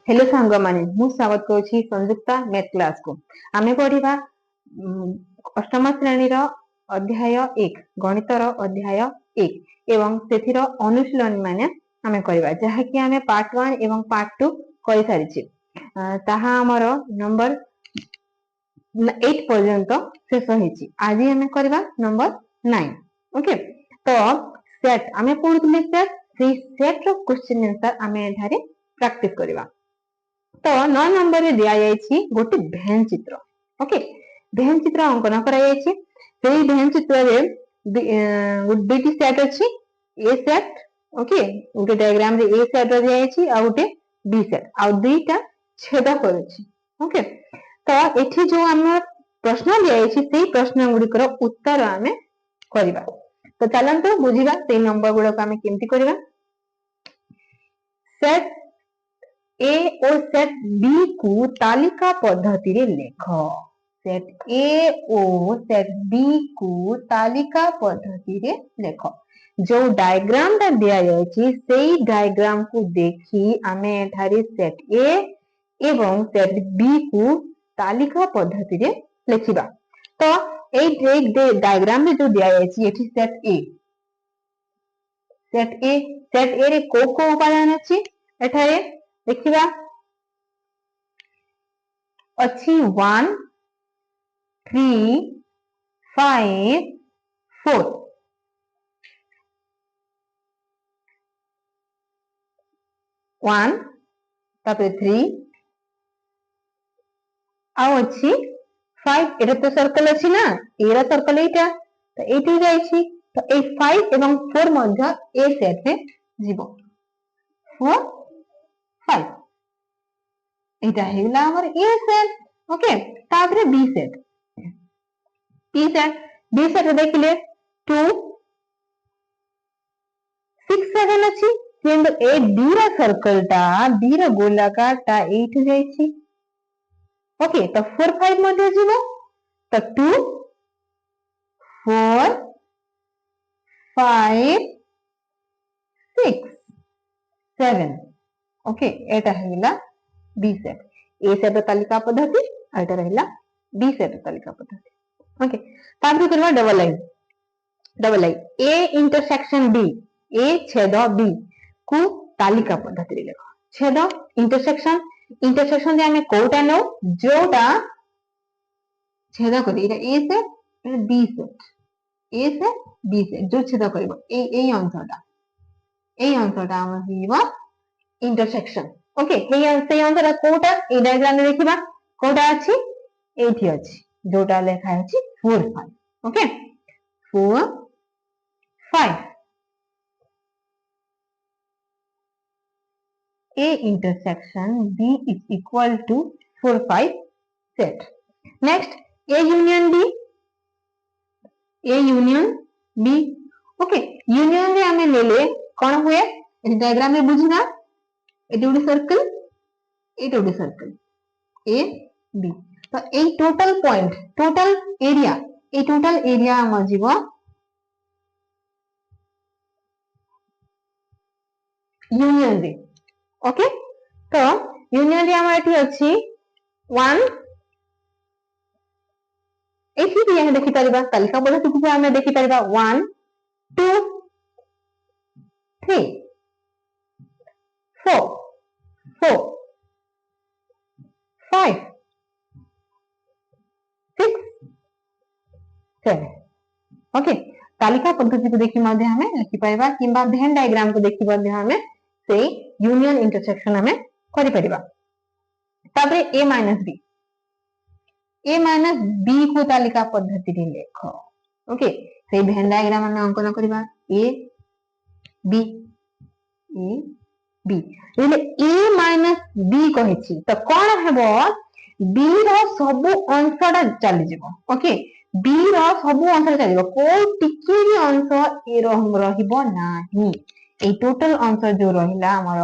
Hello सांग माने मु स्वागत करूछि संयुक्ता मैथ क्लास को। आमे पढ़िबा अष्टम श्रेणी रो अध्याय 1 गणित रो अध्याय 1 एवं सेथिरो अनुशीलन माने आमे करबा जहा कि आमे पार्ट 1 एवं पार्ट 2 करि सारिछि। ताहा हमरो नंबर 8 पर्यंत शेष होइछि। आज आमे करबा नंबर 9। ओके, तो सेट आमे पढुथिले सेट रो क्वेश्चन आंसर आमे एठारे प्रैक्टिस करबा। तो 9 नंबर रे दिया जायछि गोटे भेन चित्र। ओके, भेन चित्र अंकन करा जायछि। सेही भेन चित्र रे दुटी सेट अछि, ए सेट। ओके, गोटे डायग्राम रे ए सेट रो दिया जायछि आ गोटे बी सेट आ दुईटा छेद करछि। ओके, तो एठी जो हम प्रश्न दिया जायछि सेही प्रश्न गुडी कर उत्तर आमे करबा। तो चलंतु बुझिबा सेही नंबर गुडा को आमे केमति करबा। सेट ए और सेट बी को तालिका पद्धति रे लेख। सेट ए और सेट बी को तालिका पद्धति रे लेख। जो डायग्राम ता दिया जायछि सेही डायग्राम को देखि आमे एठारे सेट ए एवं सेट बी को तालिका पद्धति रे लेखिबा। तो एई डायग्राम रे जो दिया जायछि एठी सेट ए रे को उपादान अछि एठारे देखिबा अच्छी 1 3 5 4 1 तापर 3 आउ अच्छी 5 एटा तो सर्कल अछि ना एरा सर्कल एटा तो एठी जायछि तो ए 5 एवं 4 मध्य ए सेट रे जीवो 4 5 एटा हेला हमर ए सेट। ओके, तापरे बी सेट देखिले 2 6 7 अछि किंतु ए बी रा सर्कल टा बी रा गोलाकार टा 8 जायछि। ओके, तो 4 5 मध्ये जीवो तो 2 4 5 6 7। Okay, Etah Hella B set. A set तालिका पद्धति एटा रहला बी सेट तालिका पद्धति। ओके, तापर करबा double I A intersection B A छेद बी को तालिका पद्धति रे लेख। छेद इंटरसेक्शन जे हमें कोटा नो जोटा छेद करी एटा ए सेट बी सेट जो छेद करबो ए अंशटा हम हिबा इंटरसेक्शन। ओके, से अंशटा कोटा ए डायग्राम रे देखिबा कोटा अछि एठी अछि जोटा लेखा अछि 4 5। Okay, 4 5 A intersection B is equal to 4 5 set. Next A union B। Okay, union रे हमें लेले कोन हुए ए डायग्राम में बुझिना एटी उडी सर्कल एटी उडी सर्कल ए बी तो ए टोटल पॉइंट टोटल एरिया हम जीवो यूनियन रे। ओके, तो यूनियन रे हम एठी अछि 1 एठी भी हम देखि परिबा तालिका पद्धति को हम देखि परिबा 1 2 3 4 4 5 6 7। ओके, तालिका पद्धति को देखि मध्ये हमें लिखि पाइबा किंबा भेन डायग्राम को देखि मध्ये हमें से यूनियन इंटरसेक्शन हमें करि परिबा। तापरे ए माइनस बी को तालिका पद्धति रे लेख। ओके, से भेन डायग्राम हमें अंकन करबा ए बी એટલે a माइनस b कहिछि तो कोन हेबो b रो सब अंशटा चली जिवो। ओके, b रो सब अंश चली जिवो को टिके भी अंश ए रहिबो नाही। ए टोटल अंश जो रहिला हमर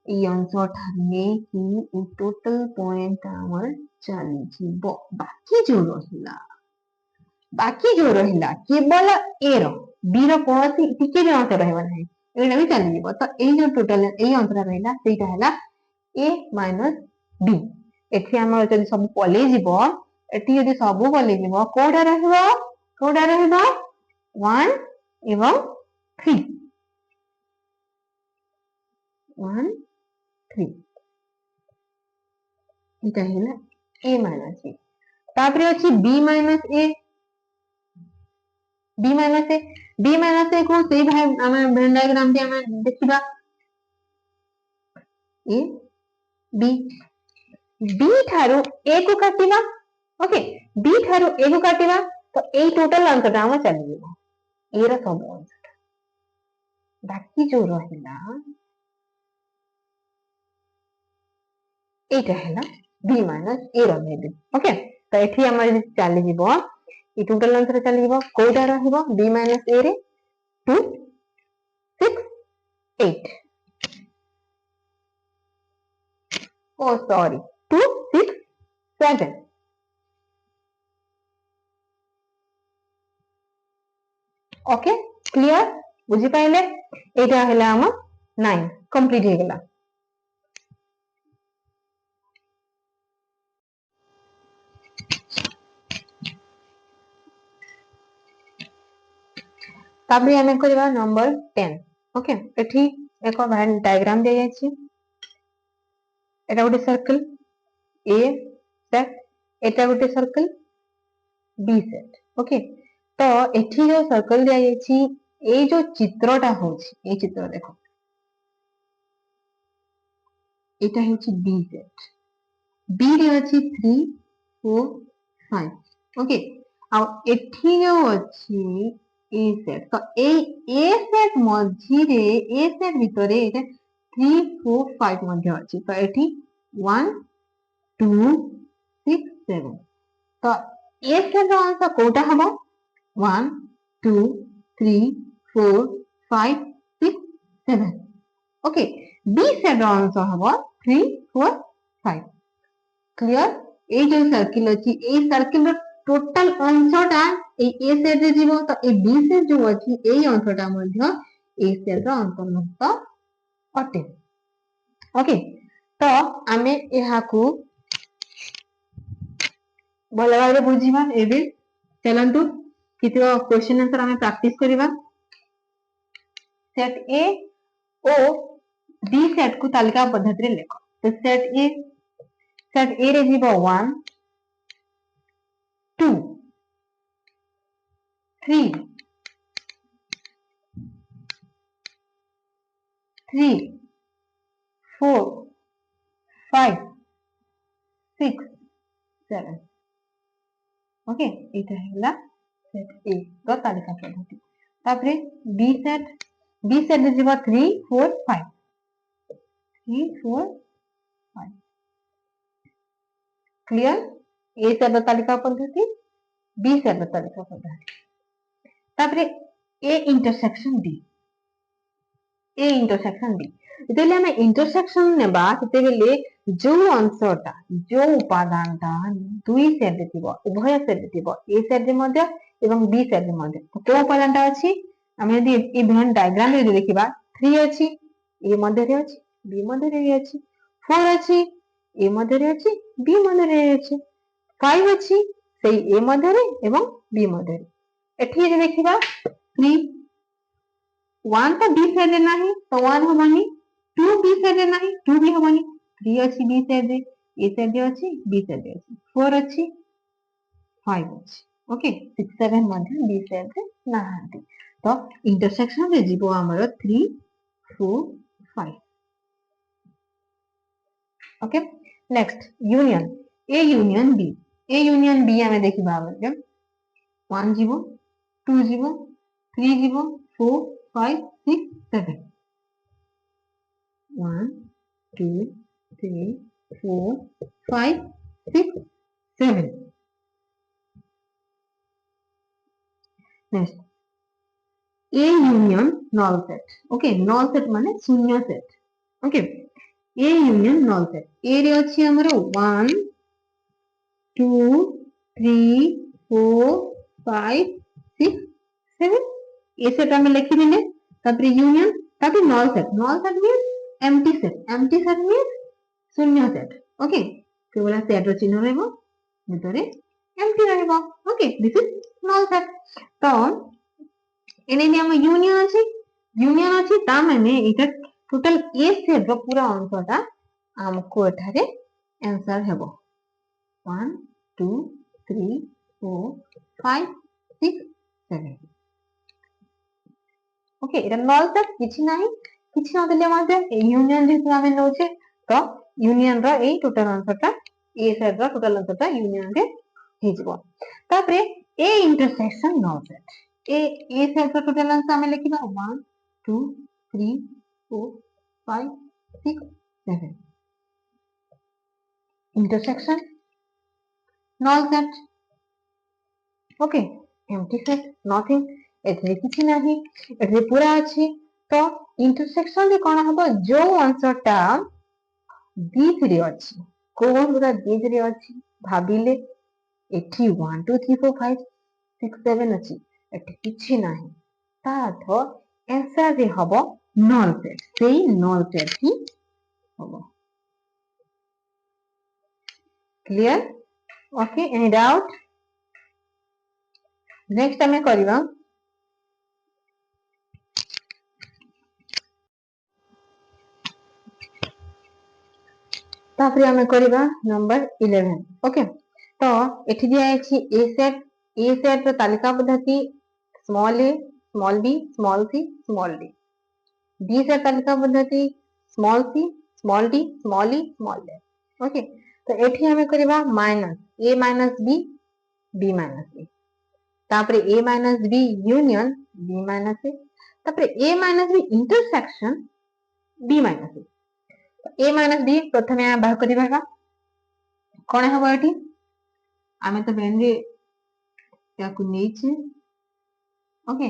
ए अंश ठाने कि ए टोटल पॉइंट हमर चली जिवो। बाकी जो रहिला केवल ए रो b रो कोनसी टिके भी अंश रहबो नाही एटा भी चली जिवो। तो ए जो टोटल ए अंशरा रहला सेटा हला a minus b एठी हमर जदि सब पले जीवो एठी यदि सब पले जीवो कोडा रहबो 1 एवं 3 1 3 इटा हेला a minus b तापरे अछि b minus a b minus a को सेई भाई हम वेन डायग्राम दे हम देखिबा a b b थारो a को काटिबा ओके b थारो a को काटिबा तो ए टोटल आंसर ता हम चली जेबो ए रा सब आंसर बाकी जो रहिला एटा हैला b minus a रा वैल्यू ओके तो एठी हमर चली जेबो ई टोटल आंसर चली जेबो कोडा रहबो b minus a रे 2 6 8 oh sorry 2 6 7 ओके क्लियर बुझी पाइले एटा हैला हम 9 कंप्लीट हे गेला ताबे हमें करबा नंबर 10 ओके एठी एको वेन डायग्राम दे जाय छी एटा गोटे सर्कल ए सेट एटा गोटे सर्कल बी सेट ओके तो एठी जो सर्कल दिया जाय छी ए जो चित्रटा होछि ए चित्र देखो एटा होछि बी सेट बी रे अछि 3 4 5 ओके आ एठी जो अछि ए सेट तो ए सेट मझी रे ए सेट भितरे एटा 3 4 5 मध्ये अछि तो एठी 1 2 6 7 तो ए सेट रो आंसर कोटा हबो 1 2 3 4 5 6 7 ओके बी सेट रो आंसर हबो 3 4 5 क्लियर ए जो सर्किल अछि ए सर्किल रो टोटल आंसरटा ए सेट रे जीवो तो ए बी सेट जो अछि ए आंसरटा मध्ये ए सेट रो अंतर्भुक्त अटे ओके तो आमे एहा को भल भाबरे बुझीबा एबे चलंतु कितो क्वेश्चन आंसर आमे प्रैक्टिस करिबा सेट ए ओ बी सेट को तालिका पद्धति रे लेखो तो सेट ए रे जीवो 1 2 3 3 4 5 6 7 ओके एटा हैला सेट ए रो तालिका पद्धति तापरे बी सेट रे जीवो 3 4 5 3 4 5 क्लियर ए सेट रो तालिका पद्धति बी सेट रो तालिका पद्धति तापरे ए इंटरसेक्शन डी जेतेले हमें इंटरसेक्शन नेबा सेतेले जो आंसरटा जो उपादानटा दुई सेट थिबो उभय सेट थिबो ए सेट रे मध्ये एवं बी सेट रे मध्ये तो को उपादानटा अछि हम यदि ए वेन डायग्राम रे देखिबा 3 अछि ए मध्ये रे अछि बी मध्ये रे अछि 4 अछि ए मध्ये रे अछि बी मध्ये रे अछि 5 अछि सेई ए मध्ये रे एवं बी मध्ये रे एठी यदि देखिबा 3 1 तो बी सेट रे नाही तो 1 हबनी 2 बी सेट रे नाही 2 भी हबनी 3 अछि बी सेट रे ए सेट रे अछि बी सेट रे अछि 4 अछि 5 अछि ओके 6 7 मध्ये बी सेट रे नाहांती तो इंटरसेक्शन रे जीवो हमर 3 4 5 ओके नेक्स्ट यूनियन बी हमें देखिबा हम 1 जीवो 2 जीवो 3 जीवो 4 5 6 7 1 2 3 4 5 6 7 next A union null set okay null set माने शून्य set okay A union null set A रे अछि हमर 1 2 3 4 5 6 7 ए सेट हम लिखि देले तापर यूनियन तापर null set means empty set means शून्य सेट ओके केवल सेट रो चिन्ह रहबो भितरे एम्प्टी रहबो okay this is null set तो एने हम यूनियन अछि ता माने एटा टोटल ए सेट रो पूरा अंशटा हमको एठारे आंसर हेबो 1 2 3 4 5 6 7 ओके एटा नल सेट किछि नाही किछि न देले माते यूनियन जे हमें नोचे तो यूनियन रो ए टोटल आंसरटा ए सेट रो टोटल आंसरटा यूनियन रे हिजबो तापरे A intersection null set A set रो टोटल आंसर हमें लिखिबा 1 2 3 4 5 6 7 intersection null set okay empty set nothing एथे किछि नाही एथे पूरा अछि तो इंटरसेक्शन रे कोन हबो जो आंसरटा D3 अछि कोन पूरा D3 अछि भाबिले एठी 1 2 3 4 5 6 7 अछि एठी किछि नाही ता तो आंसर रे हबो null set सेही null set ही हबो clear okay any doubt next हमें करबा तापरे हमें करबा नंबर 11 ओके तो एठी दिया अछि ए सेट रो तालिका पद्धति small a small b small c small d b set तालिका पद्धति small c small d small e small d okay तो एठी हमें करबा minus a minus b b minus a तापरे a minus b union b minus a तापरे a minus b intersection b minus a minus b प्रथमे बाहर करबा कोन हबो एठी आमे तो ब्रेन रे याकु नेछि ओके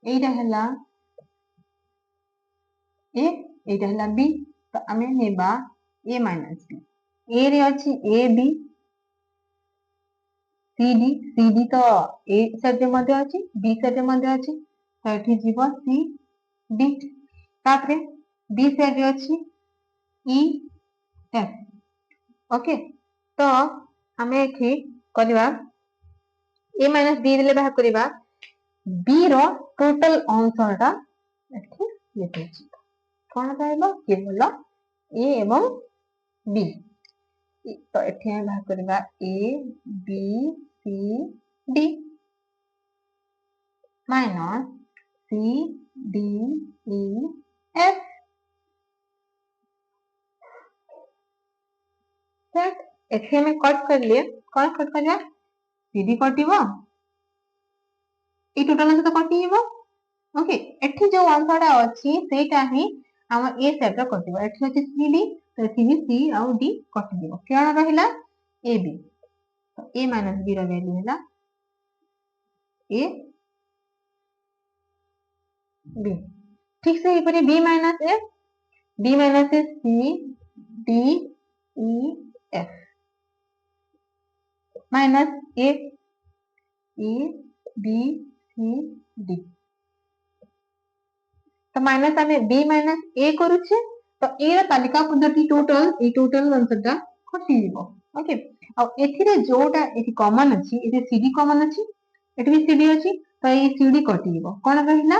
एटा हला a एटा हला b तो आमे नेबा a माइनस b a रे अछि a b c d तो a सेट रे मध्ये अछि b सेट रे मध्ये अछि तो एठी जीवो c d तापरे b सेट रे अछि e f ओके तो हमें एठी करबा a माइनस b देले बाहर करबा b रो टोटल आंसरटा एठी लिखै छी कोन रहइबो केवल a एवं b तो एठी हम बाहर करबा a b c d minus c d e f set एठी हमें कट कर लिए कोन कट करबा सीडी कटिबो ए टोटल आंसर तो कटिबो ओके एठी जो आंसरटा अछि सेटा ही हम ए सेट रो कटिबो एठी अछि सीडी तो एठी भी सी और डी कटिबो केना रहिला ए बी तो ए माइनस बी रो वैल्यू हैला ए बी ठीक से ईपरे B minus A B minus A C D E F minus A B C D तो माइनस हमें बी माइनस ए करूछे तो ए रा तालिका पद्धति टोटल आंसरटा कटि जीवो ओके आ एथिरे जोटा एथि कॉमन अछि एथि सीडी कॉमन अछि एथि भी सीडी अछि तो ए सीडी कटि जीवो कोन रहिला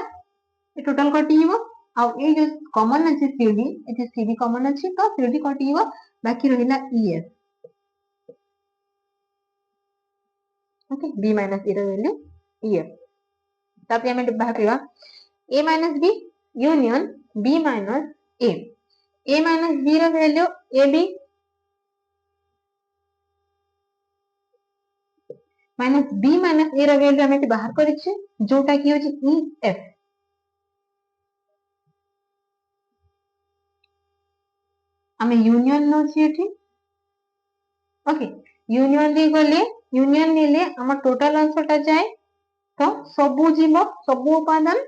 ए टोटल कटि जीवो आ ए जो कॉमन अछि सीडी एथि सीडी कॉमन अछि तो सीडी कटि जीवो बाकी रहिला ईएफ ओके बी माइनस ए रा वैल्यू ईएफ तापे हमें बाहर करबा a minus b union b minus a minus b रा value ab minus b minus a रा वैल्यू हमें बाहर करिछे जोटा की होची ef हमें यूनियन नो छी एठी ओके यूनियन दी गले यूनियन नेले हमर टोटल आंसरटा जाय तो सबु जीवो सबु उपादान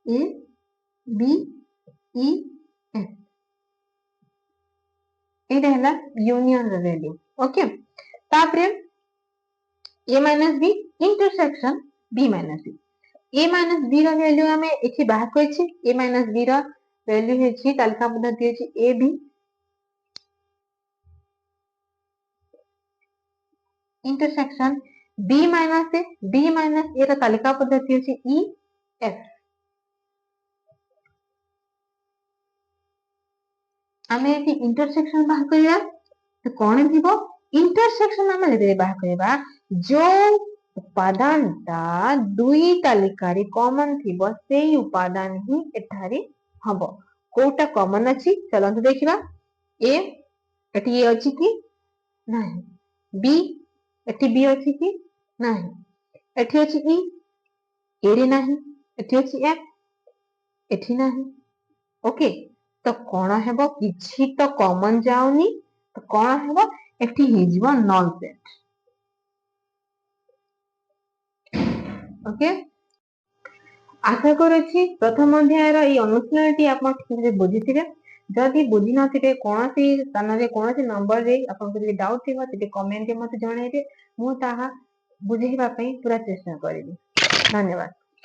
ए बी ई एफ एटा हला यूनियन रा वैल्यू ओके तापरे a minus b intersection b minus c a minus b रा वैल्यू हमें एठी बाहर करिछि a माइनस b रा वैल्यू हेछि तालिका पद्धति हेछि a b intersection B minus A, B minus A ର ତାଲିକା ପଦ୍ଧତି ଅଛି ଇ ଏଫ। ଆମେ ଏଠି इंटरसेक्शन बाहर କରିବା तो कौन थी इंटरसेक्शन आम जो बाहर करवा जो उपादानटा दुई तालिका कॉमन थी से उपादान ही एठारे हम कोटा कॉमन अच्छी चलते देखा ए एटी ए अच्छी कि नहीं, बी एटी बी अच्छी कि नहीं, एटी अच्छी ई ए नहीं, एटी अच्छी एफ एटी नहीं। ओके तो कौन हेबो किछि तो कॉमन जाउनी तो कौन हेबो एटी हिजबो नॉन सेट। ओके आशा करुछि प्रथम अध्याय रो ई अनुशीलनटी आपण ठीक से बुझिथिबे। जदि बुझी नथिबे कोनोसी स्थान रे कोनोसी नंबर रे आपण को डाउट थिबो ते कमेंट रे मते जणाइबे मु ताहा बुझेइबा पई पूरा चेष्टा करिबी। धन्यवाद।